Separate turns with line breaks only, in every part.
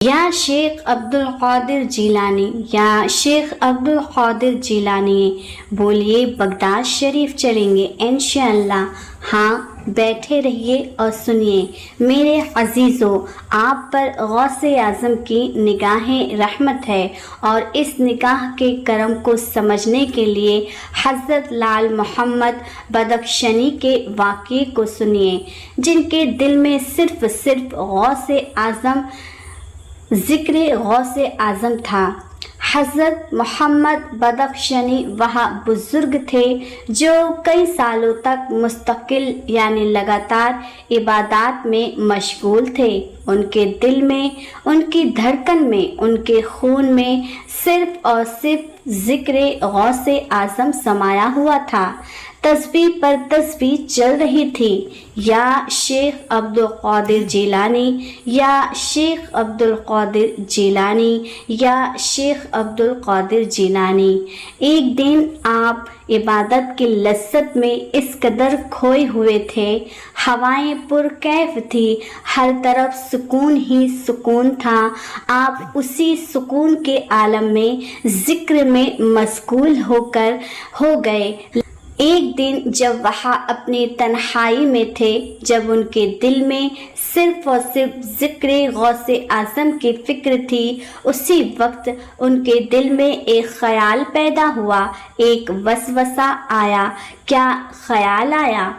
یا شیخ عبد القادر جیلانی، یا شیخ عبد القادر جیلانی، بولیے بغداد شریف چلیں گے انشاءاللہ؟ ہاں، بیٹھے رہیے اور سنیے میرے عزیزو، آپ پر غوث اعظم کی نگاہ رحمت ہے، اور اس نگاہ کے کرم کو سمجھنے کے لیے حضرت لال محمد بدخشانی کے واقعے کو سنیے، جن کے دل میں صرف غوث اعظم ذکر غوث اعظم تھا۔ حضرت محمد بدخشانی وہ بزرگ تھے جو کئی سالوں تک مستقل یعنی لگاتار عبادات میں مشغول تھے۔ ان کے دل میں، ان کی دھڑکن میں، ان کے خون میں صرف اور صرف ذکر غوث اعظم سمایا ہوا تھا۔ تسبیح پر تسبیح چل رہی تھی، یا شیخ عبد القادر جیلانی، یا شیخ عبد القادر جیلانی، یا شیخ عبد القادر جیلانی۔ ایک دن آپ عبادت کی لذت میں اس قدر کھوئے ہوئے تھے، ہوائیں پرکیف تھی، ہر طرف سکون ہی سکون تھا، آپ اسی سکون کے عالم میں ذکر میں مشغول ہو گئے۔ ایک دن جب وہ اپنی تنہائی میں تھے، جب ان کے دل میں صرف اور صرف ذکر غوث اعظم کی فکر تھی، اسی وقت ان کے دل میں ایک خیال پیدا ہوا، ایک وسوسہ آیا۔ کیا خیال آیا؟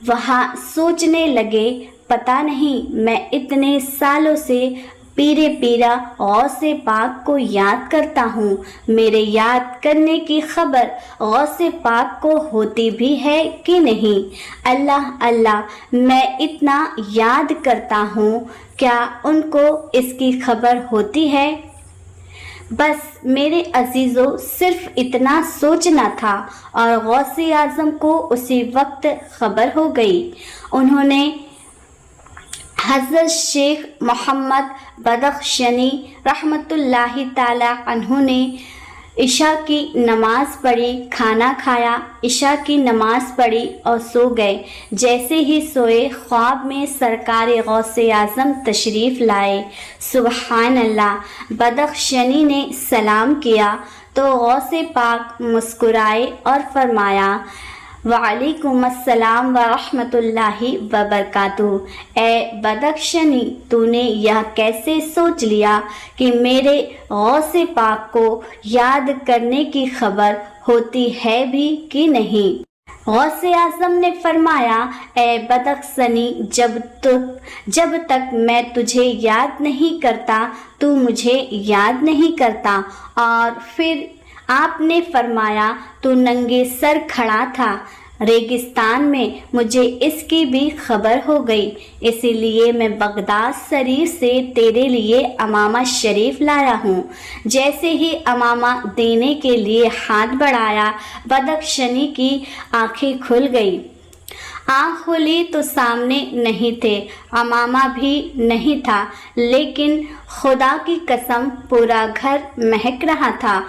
وہ سوچنے لگے، پتہ نہیں میں اتنے سالوں سے پیرا غوث پاک کو یاد کرتا ہوں، میرے یاد کرنے کی خبر غوث پاک کو ہوتی بھی ہے کہ نہیں؟ اللہ اللہ، میں اتنا یاد کرتا ہوں، کیا ان کو اس کی خبر ہوتی ہے؟ بس میرے عزیزو، صرف اتنا سوچنا تھا اور غوث اعظم کو اسی وقت خبر ہو گئی۔ انہوں نے حضرت شیخ محمد بدخشانی رحمۃ اللہ تعالی عنہ نے عشاء کی نماز پڑھی، کھانا کھایا، عشاء کی نماز پڑھی اور سو گئے۔ جیسے ہی سوئے، خواب میں سرکار غوث اعظم تشریف لائے۔ سبحان اللہ! بدخشانی نے سلام کیا تو غوث پاک مسکرائے اور فرمایا، وعلیکم السلام ورحمۃ اللہ وبرکاتہ۔ اے بدخشانی، تو نے یہ کیسے سوچ لیا کہ میرے غوث پاک کو یاد کرنے کی خبر ہوتی ہے بھی کہ نہیں؟ غوث اعظم نے فرمایا، اے بدخشانی، جب تک میں تجھے یاد نہیں کرتا تو مجھے یاد نہیں کرتا۔ اور پھر آپ نے فرمایا، تو ننگے سر کھڑا تھا ریگستان میں، مجھے اس کی بھی خبر ہو گئی، اسی لیے میں بغداد شریف سے تیرے لیے امامہ شریف لایا ہوں۔ جیسے ہی امامہ دینے کے لیے ہاتھ بڑھایا، بدخشانی کی آنکھیں کھل گئی۔ آنکھ کھلی تو سامنے نہیں تھے، امامہ بھی نہیں تھا، لیکن خدا کی قسم پورا گھر مہک رہا تھا۔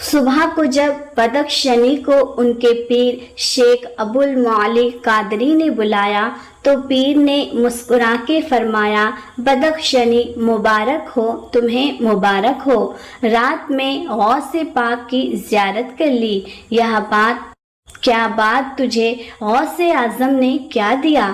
صبح کو جب بدخشانی کو ان کے پیر شیخ ابو المعلی قادری نے بلایا تو پیر نے مسکرا کے فرمایا، بدخشانی، مبارک ہو تمہیں، مبارک ہو، رات میں غوث پاک کی زیارت کر لی۔ کیا بات تجھے غوث اعظم نے کیا دیا؟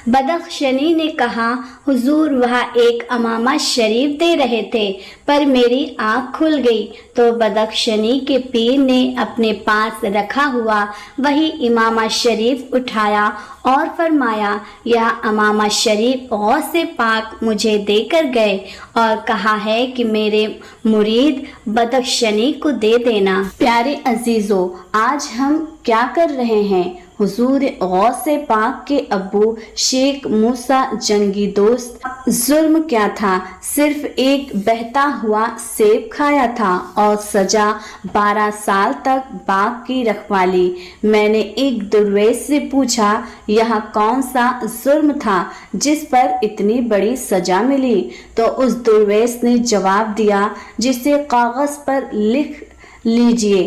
بدخشانی نے کہا، حضور وہ ایک امامہ شریف دے رہے تھے، پر میری آنکھ کھل گئی تو بدخشانی کے پیر نے اپنے پاس رکھا ہوا وہی امامہ شریف اٹھایا اور فرمایا، یہ امامہ شریف غوث پاک مجھے دے کر گئے اور کہا ہے کہ میرے مرید بدخشانی کو دے دینا۔ پیارے عزیزو، آج ہم کیا کر رہے ہیں؟ حضور غوث پاک کے ابو شیخ موسیٰ جنگی دوست، ظلم کیا تھا؟ صرف ایک بہتا ہوا سیب کھایا تھا اور سزا 12 سال تک باغ کی رکھوالی۔ میں نے ایک درویش سے پوچھا، یہ کون سا ظلم تھا جس پر اتنی بڑی سزا ملی؟ تو اس درویش نے جواب دیا، جسے کاغذ پر لکھ لیجئے،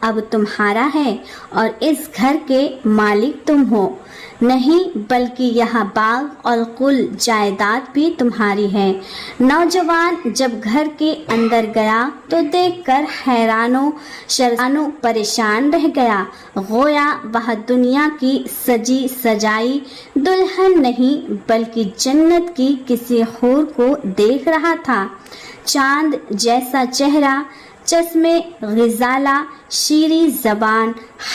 اب تمہارا ہے اور اس گھر کے مالک تم ہو، نہیں بلکہ یہاں باغ اور کل جائیداد بھی تمہاری ہے۔ نوجوان جب گھر کے اندر گیا تو دیکھ کر حیران و پریشان رہ گیا، گویا وہ دنیا کی سجی سجائی دلہن نہیں بلکہ جنت کی کسی حور کو دیکھ رہا تھا۔ چاند جیسا چہرہ، چشمے غزالہ، شیریں زبان،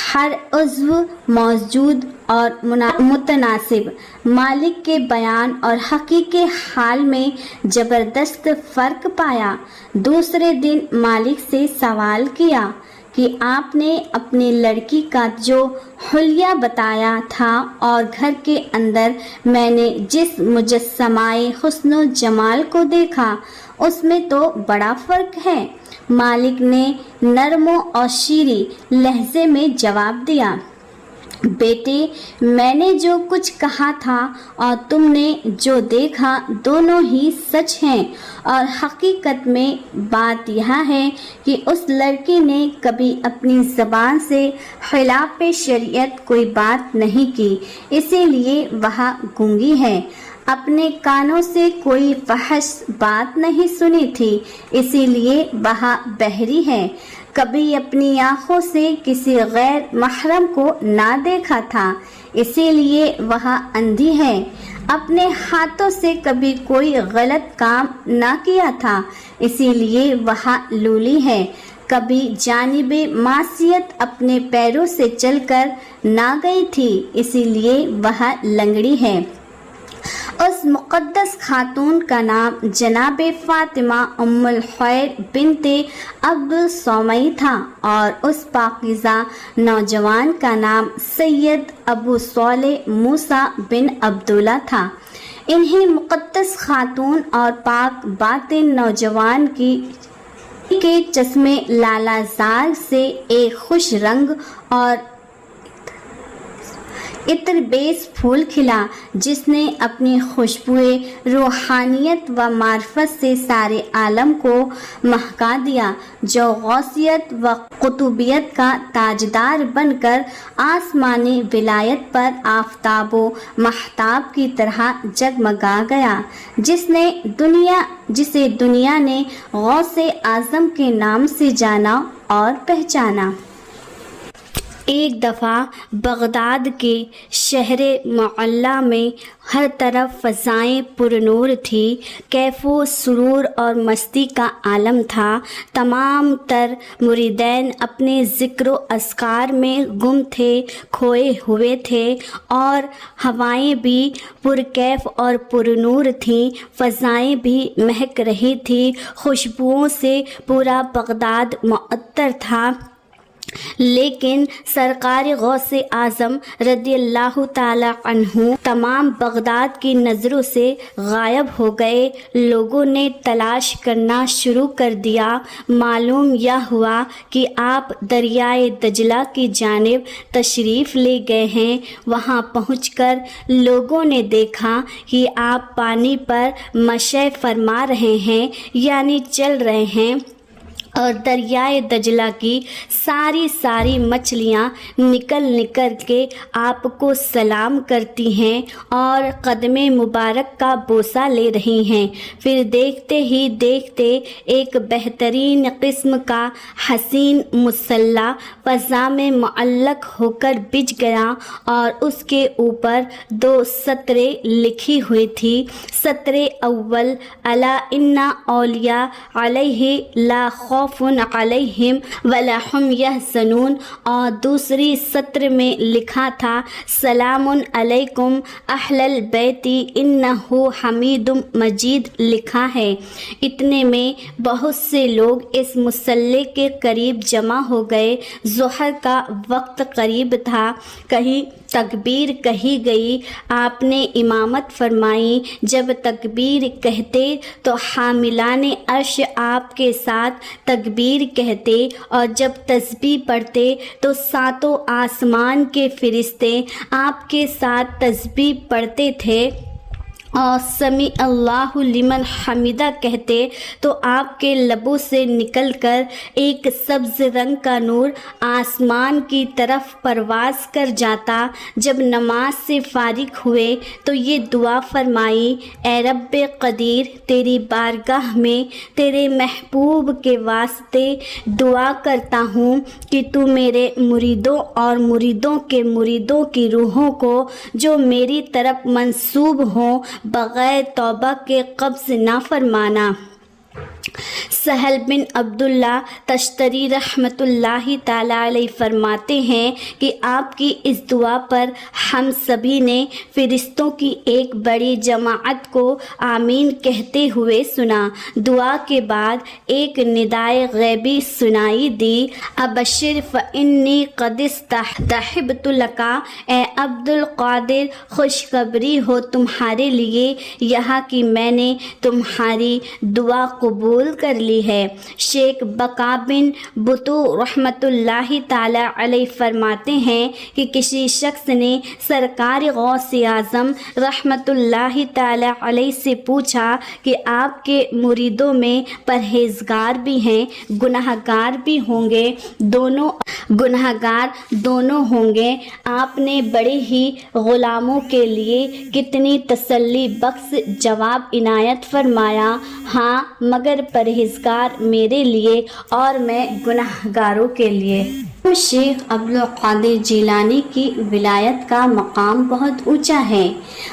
ہر عضو موجود اور متناسب۔ مالک کے بیان اور حقیقی حال میں زبردست فرق پایا۔ دوسرے دن مالک سے سوال کیا کہ آپ نے اپنی لڑکی کا جو حلیہ بتایا تھا اور گھر کے اندر میں نے جس مجسمۂ حسن و جمال کو دیکھا اس میں تو بڑا فرق ہے۔ مالک نے نرم اور شیریں لہجے میں جواب دیا، بیٹے میں نے جو کچھ کہا تھا اور تم نے جو دیکھا دونوں ہی سچ ہیں، اور حقیقت میں بات یہ ہے کہ اس لڑکی نے کبھی اپنی زبان سے خلاف شریعت کوئی بات نہیں کی، اسی لیے وہ گونگی ہے۔ اپنے کانوں سے کوئی فحش بات نہیں سنی تھی، اسی لیے وہ بہری ہے۔ کبھی اپنی آنکھوں سے کسی غیر محرم کو نہ دیکھا تھا، اسی لیے وہ اندھی ہے۔ اپنے ہاتھوں سے کبھی کوئی غلط کام نہ کیا تھا، اسی لیے وہ لولی ہے۔ کبھی جانب معصیت اپنے پیروں سے چل کر نہ گئی تھی، اسی لیے وہ لنگڑی ہے۔ اس مقدس خاتون کا نام جناب فاطمہ ام الخیر بنت عبد الصمد تھا، اور اس پاکیزہ نوجوان کا نام سید ابو صالح موسیٰ بن عبداللہ تھا۔ انہیں مقدس خاتون اور پاک باطن نوجوان کے چشمے لالا زار سے ایک خوش رنگ اور عطر بیز پھول کھلا، جس نے اپنی خوشبوئے روحانیت و معرفت سے سارے عالم کو مہکا دیا، جو غوثیت و قطبیت کا تاجدار بن کر آسمانی ولایت پر آفتاب و مہتاب کی طرح جگمگا گیا، جسے دنیا نے غوث اعظم کے نام سے جانا اور پہچانا۔ ایک دفعہ بغداد کے شہر معلیٰ میں ہر طرف فضائیں پرنور تھی، کیف و سرور اور مستی کا عالم تھا۔ تمام تر مریدین اپنے ذکر و اذکار میں گم تھے، کھوئے ہوئے تھے، اور ہوائیں بھی پرکیف اور پرنور تھیں، فضائیں بھی مہک رہی تھیں، خوشبوؤں سے پورا بغداد معطر تھا۔ لیکن سرکار غوث اعظم رضی اللہ تعالی عنہ تمام بغداد کی نظروں سے غائب ہو گئے۔ لوگوں نے تلاش کرنا شروع کر دیا۔ معلوم یہ ہوا کہ آپ دریائے دجلہ کی جانب تشریف لے گئے ہیں۔ وہاں پہنچ کر لوگوں نے دیکھا کہ آپ پانی پر مشی فرما رہے ہیں، یعنی چل رہے ہیں، اور دریائے دجلہ کی ساری مچھلیاں نکل کے آپ کو سلام کرتی ہیں اور قدم مبارک کا بوسہ لے رہی ہیں۔ پھر دیکھتے ہی دیکھتے ایک بہترین قسم کا حسین مسلح فضا میں معلق ہو کر بچھ گیا، اور اس کے اوپر 2 سطریں لکھی ہوئی تھی۔ سطر اول، الا ان اولیاء علیہ لا خوف علیہم ولا هم یحزنون، اور دوسری سطر میں لکھا تھا سلام علیکم اہل البیت انہ حمید مجید لکھا ہے۔ اتنے میں بہت سے لوگ اس مسلح کے قریب جمع ہو گئے۔ ظہر کا وقت قریب تھا، کہیں تکبیر کہی گئی، آپ نے امامت فرمائی۔ جب تکبیر کہتے تو حاملان عرش آپ کے ساتھ تکبیر کہتے، اور جب تسبیح پڑھتے تو 7 آسمان کے فرشتے آپ کے ساتھ تسبیح پڑھتے تھے، اور سمی اللہ لمن حمیدہ کہتے تو آپ کے لبوں سے نکل کر ایک سبز رنگ کا نور آسمان کی طرف پرواز کر جاتا۔ جب نماز سے فارغ ہوئے تو یہ دعا فرمائی، اے رب قدیر، تیری بارگاہ میں تیرے محبوب کے واسطے دعا کرتا ہوں کہ تو میرے مریدوں اور مریدوں کے مریدوں کی روحوں کو جو میری طرف منسوب ہوں بغیر توبہ کے قبض نہ فرمانا۔ سہل بن عبداللہ تشتری رحمۃ اللہ تعالیٰ علیہ فرماتے ہیں کہ آپ کی اس دعا پر ہم سبھی نے فرشتوں کی ایک بڑی جماعت کو آمین کہتے ہوئے سنا۔ دعا کے بعد ایک ندائے غیبی سنائی دی، ابشر فانی قد استحببت لک، اے عبد القادر خوشخبری ہو تمہارے لیے، یہاں کی میں نے تمہاری دعا قبول کر لی ہے۔ شیخ بقا بن بطو رحمۃ اللہ تعالی علیہ فرماتے ہیں کہ کسی شخص نے سرکار غوث اعظم رحمۃ اللہ تعالی علیہ سے پوچھا کہ آپ کے مریدوں میں پرہیزگار بھی ہیں، گناہگار بھی ہوں گے، دونوں ہوں گے؟ آپ نے بڑے ہی غلاموں کے لیے کتنی تسلی بخش جواب عنایت فرمایا، ہاں مگر پرہیزگار میرے لیے اور میں گناہگاروں کے لیے۔ شیخ عبد القادر جیلانی کی ولایت کا مقام بہت اونچا ہے۔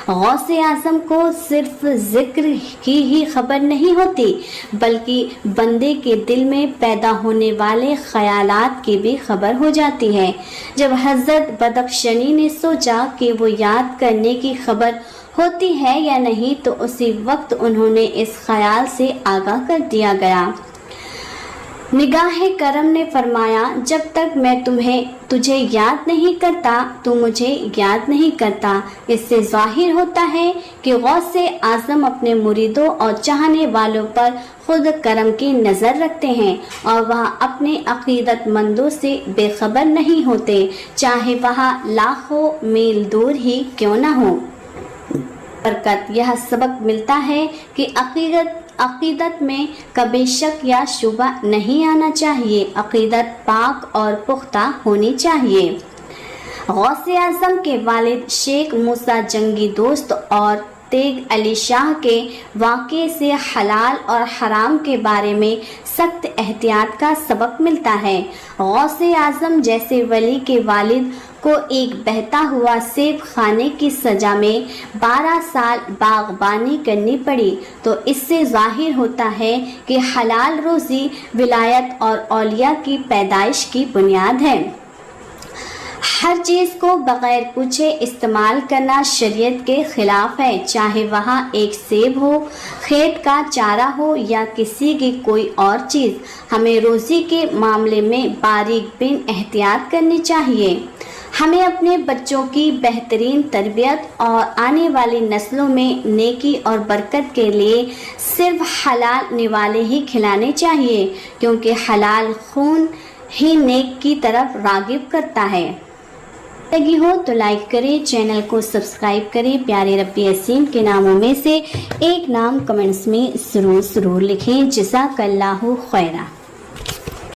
غوث اعظم کو صرف ذکر کی ہی خبر نہیں ہوتی بلکہ بندے کے دل میں پیدا ہونے والے خیالات کی بھی خبر ہو جاتی ہے۔ جب حضرت بدخشنی نے سوچا کہ وہ یاد کرنے کی خبر ہوتی ہے یا نہیں تو اسی وقت انہوں نے اس خیال سے آگاہ کر دیا گیا۔ نگاہ کرم نے فرمایا، جب تک میں تجھے یاد نہیں کرتا تو مجھے یاد نہیں کرتا۔ اس سے ظاہر ہوتا ہے کہ غوث اعظم اپنے مریدوں اور چاہنے والوں پر خود کرم کی نظر رکھتے ہیں اور وہ اپنے عقیدت مندوں سے بے خبر نہیں ہوتے، چاہے وہاں لاکھوں میل دور ہی کیوں نہ ہو۔ برکت یہ سبق ملتا ہے کہ عقیدت میں کبھی شک یا شبہ نہیں آنا چاہیے، عقیدت پاک اور پختہ ہونی چاہیے۔ غوث اعظم کے والد شیخ موسیٰ جنگی دوست اور تیغ علی شاہ کے واقعے سے حلال اور حرام کے بارے میں سخت احتیاط کا سبق ملتا ہے۔ غوث اعظم جیسے ولی کے والد کو ایک بہتا ہوا سیب خانے کی سزا میں 12 سال باغبانی کرنی پڑی تو اس سے ظاہر ہوتا ہے کہ حلال روزی ولایت اور اولیاء کی پیدائش کی بنیاد ہے۔ ہر چیز کو بغیر پوچھے استعمال کرنا شریعت کے خلاف ہے، چاہے وہاں ایک سیب ہو، کھیت کا چارہ ہو یا کسی کی کوئی اور چیز۔ ہمیں روزی کے معاملے میں باریک بین احتیاط کرنی چاہیے۔ ہمیں اپنے بچوں کی بہترین تربیت اور آنے والی نسلوں میں نیکی اور برکت کے لیے صرف حلال نوالے ہی کھلانے چاہیے، کیونکہ حلال خون ہی نیک کی طرف راغب کرتا ہے۔ لگی ہو تو لائک کریں، چینل کو سبسکرائب کریں، پیارے ربی عظیم کے ناموں میں سے ایک نام کمنٹس میں ضرور لکھیں۔ جزاک اللہ خیرہ۔